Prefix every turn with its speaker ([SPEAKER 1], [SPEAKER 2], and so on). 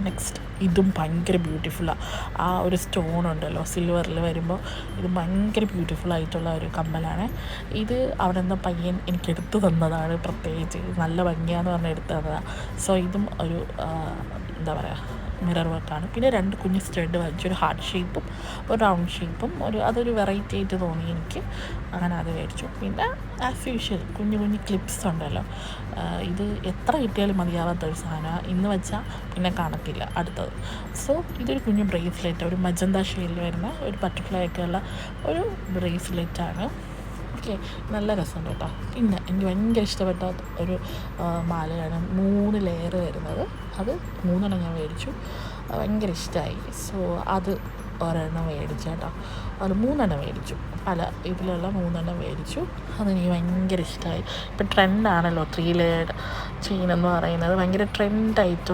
[SPEAKER 1] Next ഇതും ഭയങ്കര ബ്യൂട്ടിഫുള്ളാണ്. ആ ഒരു സ്റ്റോൺ ഉണ്ടല്ലോ സിൽവറിൽ വരുമ്പോൾ ഇത് ഭയങ്കര ബ്യൂട്ടിഫുള്ളായിട്ടുള്ള ഒരു കമ്മലാണ്. ഇത് അവിടെ നിന്ന് പയ്യൻ എനിക്ക് എടുത്തു തന്നതാണ്. പ്രത്യേകിച്ച് നല്ല ഭംഗിയാന്ന് പറഞ്ഞ് എടുത്തു തന്നതാണ്. സോ ഇതും ഒരു എന്താ പറയുക മിറർ വർക്കാണ്. പിന്നെ 2 കുഞ്ഞ് സ്റ്റഡ് വാങ്ങിച്ചു, ഒരു ഹാർട്ട് ഷേപ്പും ഒരു റൗണ്ട് ഷേപ്പും. അതൊരു വെറൈറ്റി ആയിട്ട് തോന്നി എനിക്ക്, അങ്ങനെ അത് മേടിച്ചു. പിന്നെ ആസ് യൂഷ്വൽ കുഞ്ഞു കുഞ്ഞു ക്ലിപ്സ് ഉണ്ടല്ലോ, ഇത് എത്ര കിട്ടിയാലും മതിയാവാത്തൊരു സാധനമാണ്. ഇന്ന് വെച്ചാൽ പിന്നെ കാണത്തില്ല അടുത്തത്. സോ ഇതൊരു കുഞ്ഞു ബ്രേസ്ലെറ്റ്, ഒരു മജന്ത ഷെയ്ഡിൽ വരുന്ന ഒരു ബട്ടർഫ്ലൈ ഒക്കെ ഉള്ള ഒരു ബ്രേസ്ലെറ്റാണ്. ഓക്കെ, നല്ല രസമുണ്ട് കേട്ടോ. പിന്നെ എനിക്ക് ഭയങ്കര ഇഷ്ടപ്പെട്ട ഒരു മാലയാണ് 3 ലെയർ വരുന്നത്. അത് 3 ഞാൻ മേടിച്ചു, ഭയങ്കര ഇഷ്ടമായി. സോ അത് ഒരെണ്ണം മേടിച്ചു കേട്ടോ. അത് 3 മേടിച്ചു, പല ഇതിലുള്ള 3 മേടിച്ചു. അതെനിക്ക് ഭയങ്കര ഇഷ്ടമായി. ഇപ്പം ട്രെൻഡാണല്ലോ 3 ലെയർഡ് ചെയിൻ എന്ന് പറയുന്നത്, ഭയങ്കര ട്രെൻഡായിട്ട്